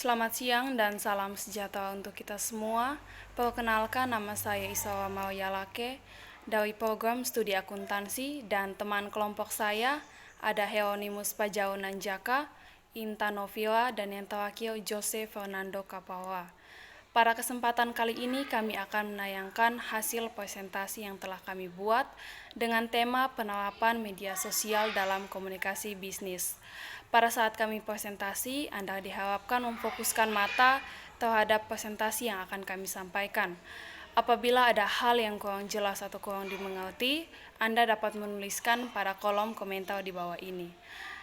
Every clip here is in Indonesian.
Selamat siang dan salam sejahtera untuk kita semua. Perkenalkan, nama saya Isawa Mauyalake dari program studi akuntansi, dan teman kelompok saya ada Hieronymus Pajau Nanjaka, Intan Novila, dan yang terakhir Jose Fernando Kapawa. Pada kesempatan kali ini kami akan menayangkan hasil presentasi yang telah kami buat dengan tema penerapan media sosial dalam komunikasi bisnis. Pada saat kami presentasi, Anda diharapkan memfokuskan mata terhadap presentasi yang akan kami sampaikan. Apabila ada hal yang kurang jelas atau kurang dimengerti, Anda dapat menuliskan pada kolom komentar di bawah ini.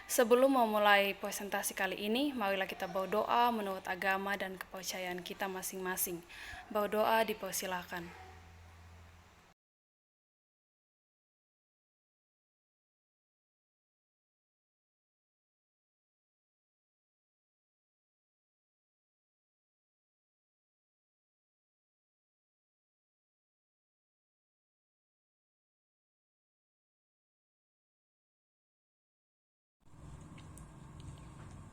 Sebelum memulai presentasi kali ini, marilah kita berdoa menurut agama dan kepercayaan kita masing-masing. Berdoa dipersilakan.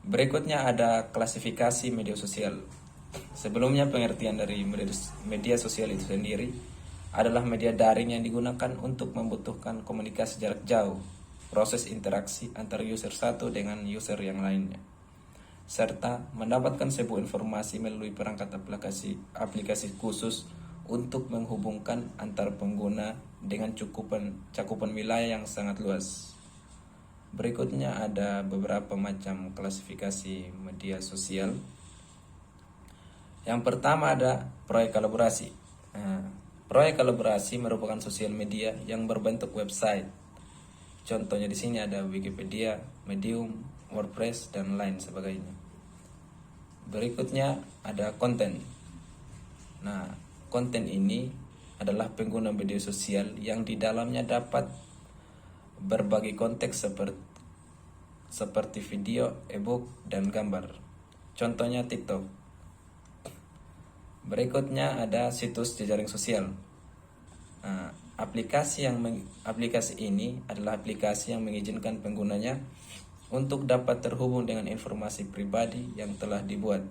Berikutnya ada klasifikasi media sosial. Sebelumnya pengertian dari media sosial itu sendiri adalah media daring yang digunakan untuk membutuhkan komunikasi jarak jauh, proses interaksi antara user satu dengan user yang lainnya, serta mendapatkan sebuah informasi melalui perangkat aplikasi khusus untuk menghubungkan antar pengguna dengan cakupan wilayah yang sangat luas. Berikutnya ada beberapa macam klasifikasi media sosial. Yang pertama ada proyek kolaborasi. Proyek kolaborasi merupakan sosial media yang berbentuk website. Contohnya di sini ada Wikipedia, Medium, WordPress, dan lain sebagainya. Berikutnya ada konten. Nah, konten ini adalah pengguna media sosial yang di dalamnya dapat berbagai konteks seperti video, ebook, dan gambar. Contohnya TikTok. Berikutnya ada situs jejaring sosial. Nah, aplikasi ini adalah aplikasi yang mengizinkan penggunanya untuk dapat terhubung dengan informasi pribadi yang telah dibuat.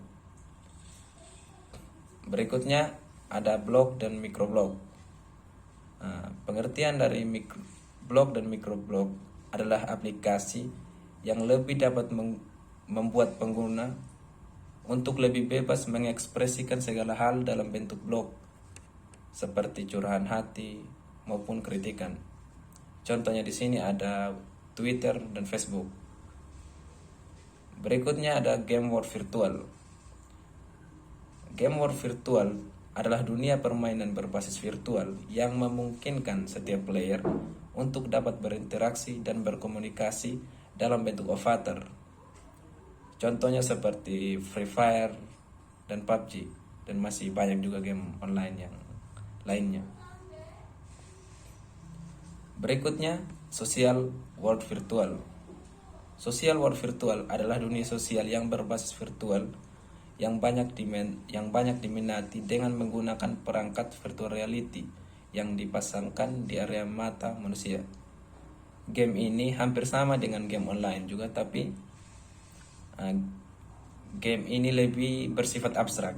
Berikutnya ada blog dan microblog. Nah, pengertian dari blog dan microblog adalah aplikasi yang lebih dapat membuat pengguna untuk lebih bebas mengekspresikan segala hal dalam bentuk blog, seperti curahan hati maupun kritikan. Contohnya di sini ada Twitter dan Facebook. Berikutnya ada game world virtual. Game world virtual adalah dunia permainan berbasis virtual yang memungkinkan setiap player untuk dapat berinteraksi dan berkomunikasi dalam bentuk avatar. Contohnya seperti Free Fire dan PUBG, dan masih banyak juga game online yang lainnya. Berikutnya, social world virtual. Social world virtual adalah dunia sosial yang berbasis virtual yang banyak diminati dengan menggunakan perangkat virtual reality yang dipasangkan di area mata manusia. Game ini hampir sama dengan game online juga, tapi game ini lebih bersifat abstrak,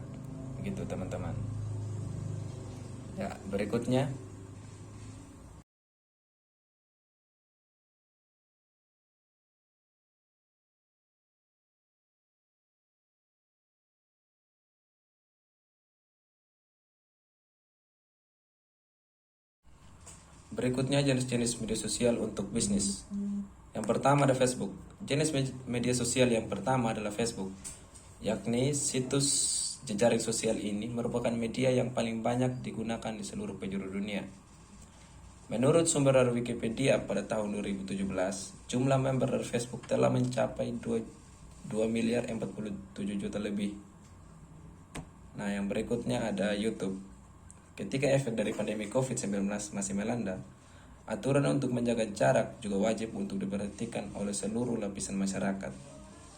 gitu teman-teman. Ya, berikutnya Berikutnya jenis-jenis media sosial untuk bisnis. Yang pertama ada Facebook. Jenis media sosial yang pertama adalah Facebook, yakni situs jejaring sosial ini merupakan media yang paling banyak digunakan di seluruh penjuru dunia. Menurut sumber dari Wikipedia pada tahun 2017, jumlah member dari Facebook telah mencapai 2,47 miliar lebih. Nah, yang berikutnya ada YouTube. Ketika efek dari pandemi COVID-19 masih melanda, aturan untuk menjaga jarak juga wajib untuk diperhatikan oleh seluruh lapisan masyarakat,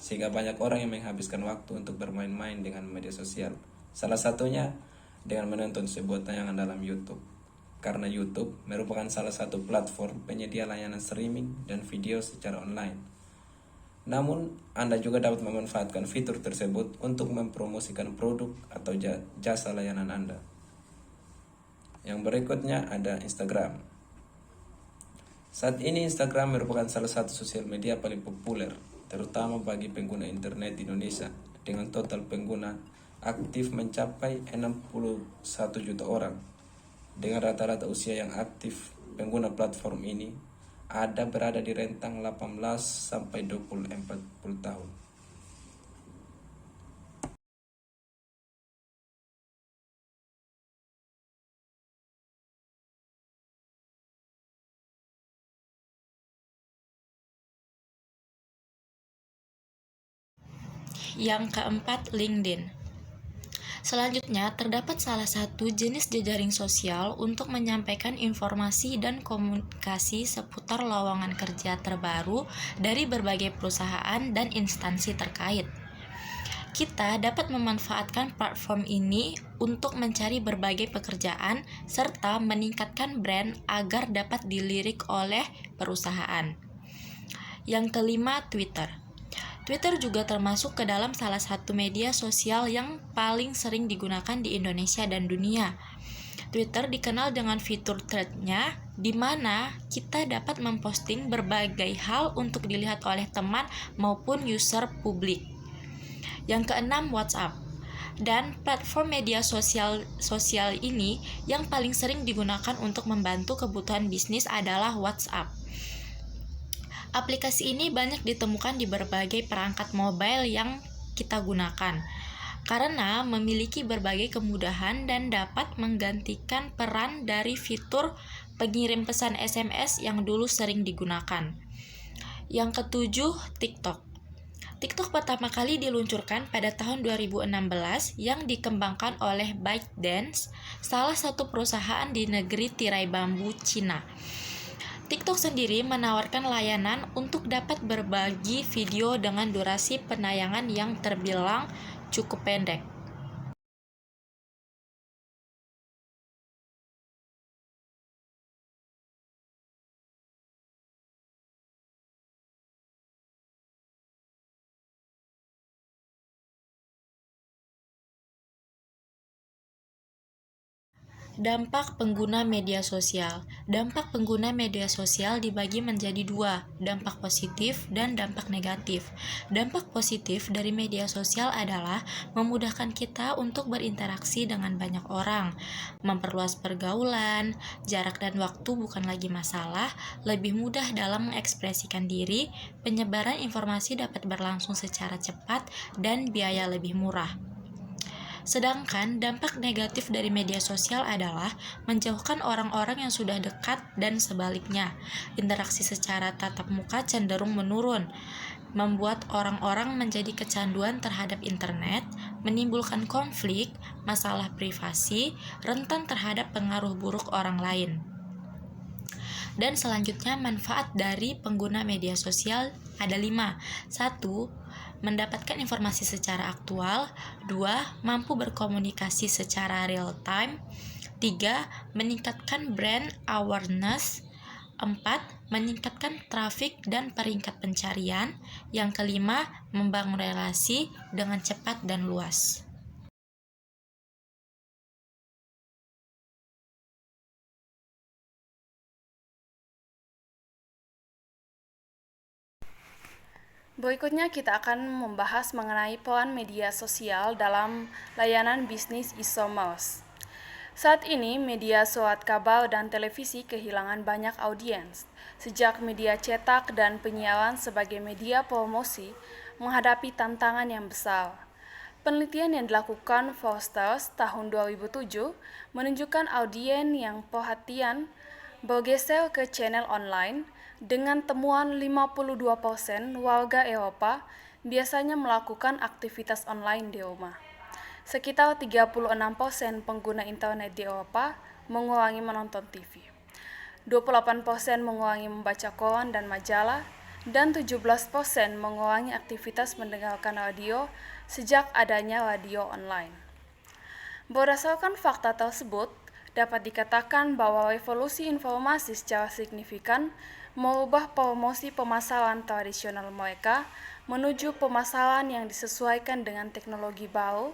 sehingga banyak orang yang menghabiskan waktu untuk bermain-main dengan media sosial. Salah satunya dengan menonton sebuah tayangan dalam YouTube, karena YouTube merupakan salah satu platform penyedia layanan streaming dan video secara online. Namun, Anda juga dapat memanfaatkan fitur tersebut untuk mempromosikan produk atau jasa layanan Anda. Yang berikutnya ada Instagram. Saat ini Instagram merupakan salah satu sosial media paling populer, terutama bagi pengguna internet di Indonesia, dengan total pengguna aktif mencapai 61 juta orang. Dengan rata-rata usia yang aktif pengguna platform ini ada berada di rentang 18 sampai 40 tahun. Yang keempat, LinkedIn. Selanjutnya, terdapat salah satu jenis jejaring sosial untuk menyampaikan informasi dan komunikasi seputar lowongan kerja terbaru dari berbagai perusahaan dan instansi terkait. Kita dapat memanfaatkan platform ini untuk mencari berbagai pekerjaan serta meningkatkan brand agar dapat dilirik oleh perusahaan. Yang kelima, Twitter. Twitter juga termasuk ke dalam salah satu media sosial yang paling sering digunakan di Indonesia dan dunia. Twitter dikenal dengan fitur thread-nya, di mana kita dapat memposting berbagai hal untuk dilihat oleh teman maupun user publik. Yang keenam, WhatsApp. Dan platform media sosial ini yang paling sering digunakan untuk membantu kebutuhan bisnis adalah WhatsApp. Aplikasi ini banyak ditemukan di berbagai perangkat mobile yang kita gunakan, karena memiliki berbagai kemudahan dan dapat menggantikan peran dari fitur pengirim pesan SMS yang dulu sering digunakan. Yang ketujuh, TikTok. TikTok pertama kali diluncurkan pada tahun 2016 yang dikembangkan oleh ByteDance, salah satu perusahaan di negeri tirai bambu, Cina. TikTok sendiri menawarkan layanan untuk dapat berbagi video dengan durasi penayangan yang terbilang cukup pendek. Dampak pengguna media sosial. Dampak pengguna media sosial dibagi menjadi dua, dampak positif dan dampak negatif. Dampak positif dari media sosial adalah memudahkan kita untuk berinteraksi dengan banyak orang, memperluas pergaulan, jarak dan waktu bukan lagi masalah, lebih mudah dalam mengekspresikan diri, penyebaran informasi dapat berlangsung secara cepat, dan biaya lebih murah. Sedangkan dampak negatif dari media sosial adalah menjauhkan orang-orang yang sudah dekat dan sebaliknya. Interaksi secara tatap muka cenderung menurun, membuat orang-orang menjadi kecanduan terhadap internet, menimbulkan konflik, masalah privasi, rentan terhadap pengaruh buruk orang lain. Dan selanjutnya, manfaat dari pengguna media sosial ada 5. 1. Mendapatkan informasi secara aktual. 2. Mampu berkomunikasi secara real time. 3. Meningkatkan brand awareness. 4. Meningkatkan trafik dan peringkat pencarian. Yang kelima, membangun relasi dengan cepat dan luas. Berikutnya kita akan membahas mengenai peran media sosial dalam layanan bisnis e-commerce. Saat ini, media surat kabar dan televisi kehilangan banyak audiens, sejak media cetak dan penyiaran sebagai media promosi menghadapi tantangan yang besar. Penelitian yang dilakukan Forsters tahun 2007 menunjukkan audiens yang perhatian bergeser ke channel online, dengan temuan 52% warga Eropa biasanya melakukan aktivitas online di rumah. Sekitar 36% pengguna internet di Eropa mengurangi menonton TV. 28% mengurangi membaca koran dan majalah, dan 17% mengurangi aktivitas mendengarkan radio sejak adanya radio online. Berdasarkan fakta tersebut, dapat dikatakan bahwa revolusi informasi secara signifikan merubah promosi pemasaran tradisional mereka menuju pemasaran yang disesuaikan dengan teknologi baru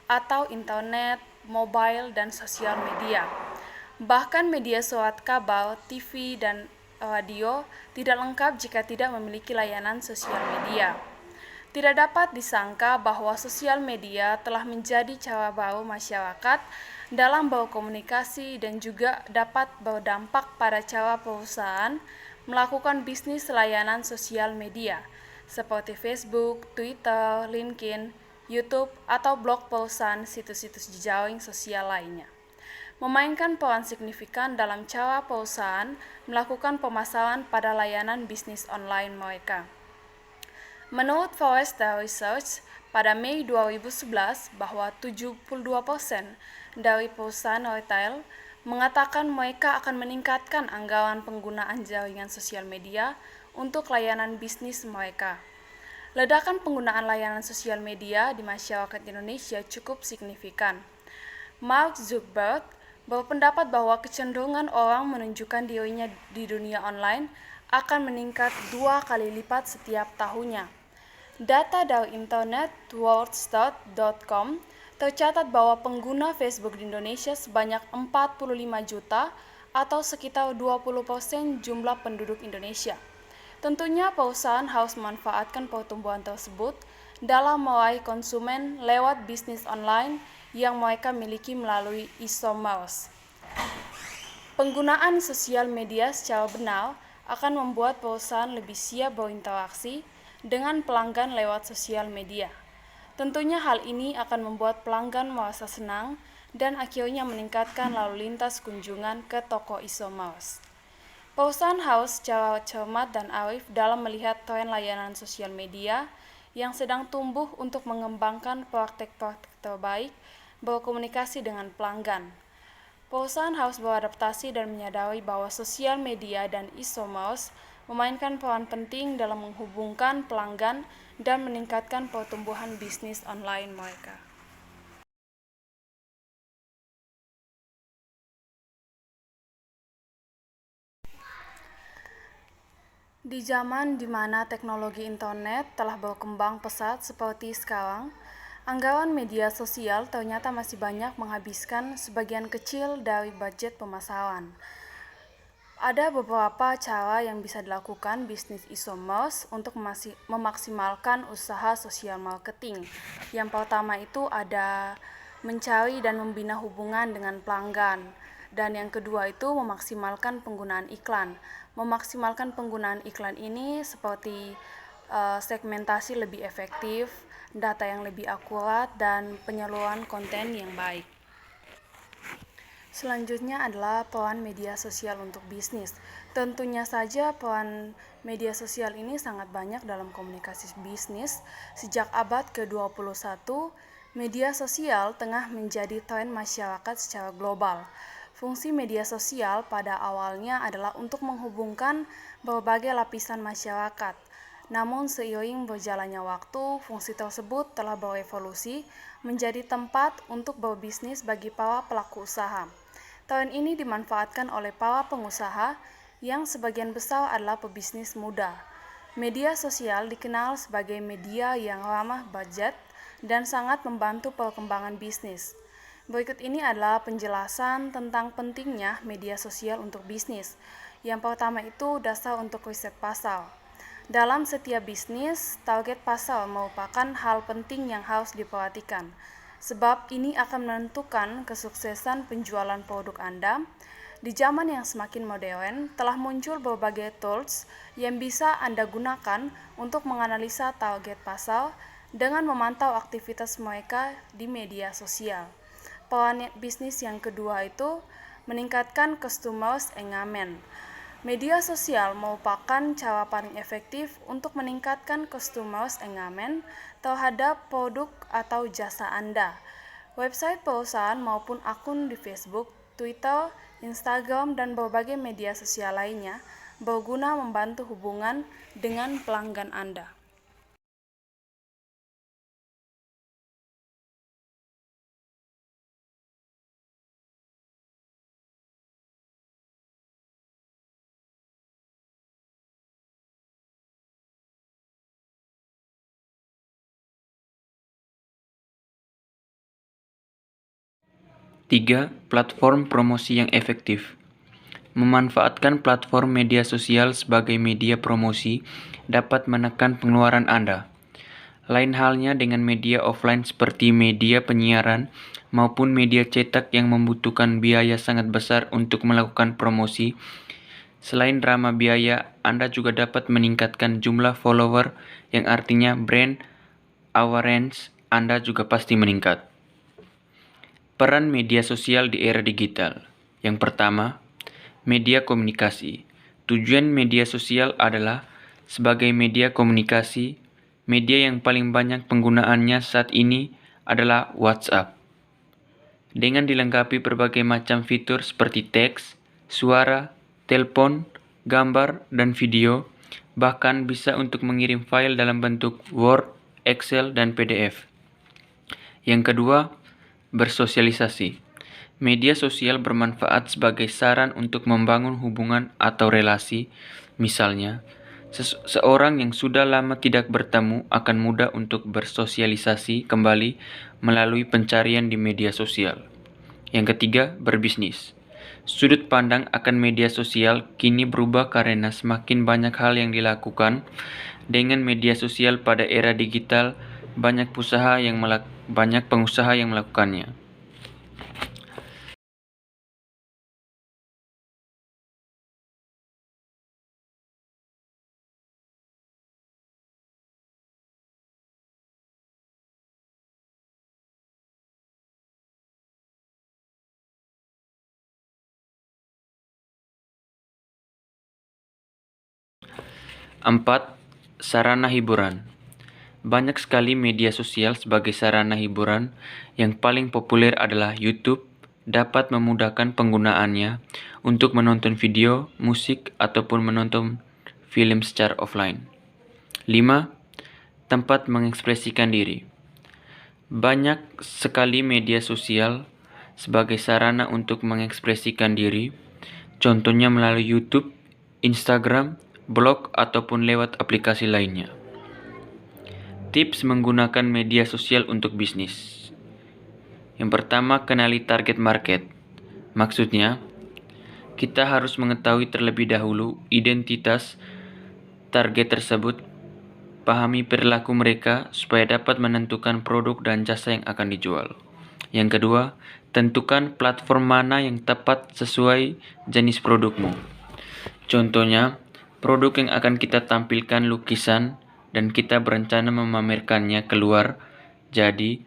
atau internet, mobile, dan sosial media. Bahkan media surat kabel, TV, dan radio tidak lengkap jika tidak memiliki layanan sosial media. Tidak dapat disangka bahwa sosial media telah menjadi cara baru masyarakat dalam berkomunikasi dan juga dapat berdampak pada cara perusahaan melakukan bisnis layanan sosial media seperti Facebook, Twitter, LinkedIn, YouTube, atau blog perusahaan situs-situs jejaring sosial lainnya. Memainkan peran signifikan dalam cara perusahaan melakukan pemasaran pada layanan bisnis online mereka. Menurut Forrester Research, pada Mei 2011 bahwa 72% dari perusahaan retail mengatakan mereka akan meningkatkan anggaran penggunaan jaringan sosial media untuk layanan bisnis mereka. Ledakan penggunaan layanan sosial media di masyarakat Indonesia cukup signifikan. Mark Zuckerberg berpendapat bahwa kecenderungan orang menunjukkan dirinya di dunia online akan meningkat 2 kali lipat setiap tahunnya. Data dari internet worldstat.com tercatat bahwa pengguna Facebook di Indonesia sebanyak 45 juta atau sekitar 20% jumlah penduduk Indonesia. Tentunya perusahaan harus memanfaatkan pertumbuhan tersebut dalam meraih konsumen lewat bisnis online yang mereka miliki melalui e-commerce. Penggunaan sosial media secara benar akan membuat perusahaan lebih siap berinteraksi dengan pelanggan lewat sosial media. Tentunya hal ini akan membuat pelanggan merasa senang dan akhirnya meningkatkan lalu lintas kunjungan ke toko e-commerce. Perusahaan harus secara cermat dan arif dalam melihat tren layanan sosial media yang sedang tumbuh untuk mengembangkan praktek-praktek terbaik berkomunikasi dengan pelanggan. Perusahaan harus beradaptasi dan menyadari bahwa sosial media dan e-commerce memainkan peran penting dalam menghubungkan pelanggan dan meningkatkan pertumbuhan bisnis online mereka. Di zaman di mana teknologi internet telah berkembang pesat seperti sekarang, anggaran media sosial ternyata masih banyak menghabiskan sebagian kecil dari budget pemasaran. Ada beberapa cara yang bisa dilakukan bisnis e-commerce untuk memaksimalkan usaha sosial marketing. Yang pertama itu ada mencari dan membina hubungan dengan pelanggan. Dan yang kedua itu memaksimalkan penggunaan iklan. Memaksimalkan penggunaan iklan ini seperti segmentasi lebih efektif, data yang lebih akurat, dan penyaluran konten yang baik. Selanjutnya adalah peran media sosial untuk bisnis. Tentunya saja peran media sosial ini sangat banyak dalam komunikasi bisnis. Sejak abad ke-21, media sosial tengah menjadi tren masyarakat secara global. Fungsi media sosial pada awalnya adalah untuk menghubungkan berbagai lapisan masyarakat. Namun seiring berjalannya waktu, fungsi tersebut telah berevolusi menjadi tempat untuk berbisnis bagi para pelaku usaha. Tren ini dimanfaatkan oleh para pengusaha yang sebagian besar adalah pebisnis muda. Media sosial dikenal sebagai media yang ramah budget dan sangat membantu perkembangan bisnis. Berikut ini adalah penjelasan tentang pentingnya media sosial untuk bisnis. Yang pertama itu dasar untuk riset pasar. Dalam setiap bisnis, target pasar merupakan hal penting yang harus diperhatikan, sebab ini akan menentukan kesuksesan penjualan produk Anda. Di zaman yang semakin modern, telah muncul berbagai tools yang bisa Anda gunakan untuk menganalisa target pasar dengan memantau aktivitas mereka di media sosial. Peran bisnis yang kedua itu meningkatkan customers engagement. Media sosial merupakan cara paling efektif untuk meningkatkan customers engagement terhadap produk atau jasa Anda. Website perusahaan maupun akun di Facebook, Twitter, Instagram, dan berbagai media sosial lainnya berguna membantu hubungan dengan pelanggan Anda. 3. Platform promosi yang efektif. Memanfaatkan platform media sosial sebagai media promosi dapat menekan pengeluaran Anda. Lain halnya dengan media offline seperti media penyiaran maupun media cetak yang membutuhkan biaya sangat besar untuk melakukan promosi. Selain drama biaya, Anda juga dapat meningkatkan jumlah follower yang artinya brand awareness Anda juga pasti meningkat. Peran media sosial di era digital. Yang pertama, media komunikasi. Tujuan media sosial adalah sebagai media komunikasi. Media yang paling banyak penggunaannya saat ini adalah WhatsApp. Dengan dilengkapi berbagai macam fitur seperti teks, suara, telepon, gambar, dan video, bahkan bisa untuk mengirim file dalam bentuk Word, Excel, dan PDF. Yang kedua, bersosialisasi. Media sosial bermanfaat sebagai saran untuk membangun hubungan atau relasi. Misalnya, seorang yang sudah lama tidak bertemu akan mudah untuk bersosialisasi kembali melalui pencarian di media sosial. Yang ketiga, berbisnis. Sudut pandang akan media sosial kini berubah karena semakin banyak hal yang dilakukan dengan media sosial pada era digital. Banyak pengusaha yang melakukannya. Empat, sarana hiburan. Banyak sekali media sosial sebagai sarana hiburan. Yang paling populer adalah YouTube, dapat memudahkan penggunaannya untuk menonton video, musik, ataupun menonton film secara offline. 5. Tempat mengekspresikan diri. Banyak sekali media sosial sebagai sarana untuk mengekspresikan diri, contohnya melalui YouTube, Instagram, blog, ataupun lewat aplikasi lainnya. Tips menggunakan media sosial untuk bisnis. Yang pertama, kenali target market. Maksudnya, kita harus mengetahui terlebih dahulu identitas target tersebut, pahami perilaku mereka supaya dapat menentukan produk dan jasa yang akan dijual. Yang kedua, tentukan platform mana yang tepat sesuai jenis produkmu. Contohnya, produk yang akan kita tampilkan lukisan dan kita berencana memamerkannya keluar, jadi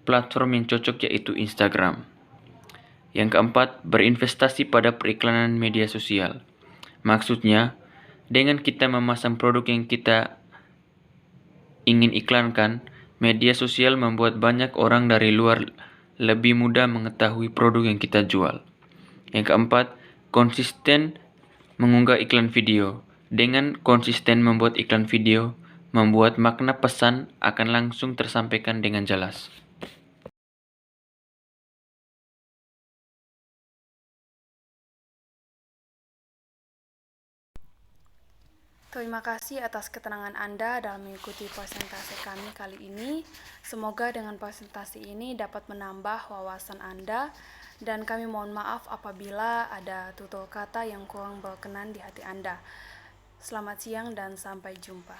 platform yang cocok yaitu Instagram. Yang keempat, berinvestasi pada periklanan media sosial. Maksudnya, dengan kita memasang produk yang kita ingin iklankan, media sosial membuat banyak orang dari luar lebih mudah mengetahui produk yang kita jual. Yang keempat, konsisten mengunggah iklan video. Dengan konsisten membuat iklan video, membuat makna pesan akan langsung tersampaikan dengan jelas. Terima kasih atas keterangan Anda dalam mengikuti presentasi kami kali ini. Semoga dengan presentasi ini dapat menambah wawasan Anda, dan kami mohon maaf apabila ada tutur kata yang kurang berkenan di hati Anda. Selamat siang dan sampai jumpa.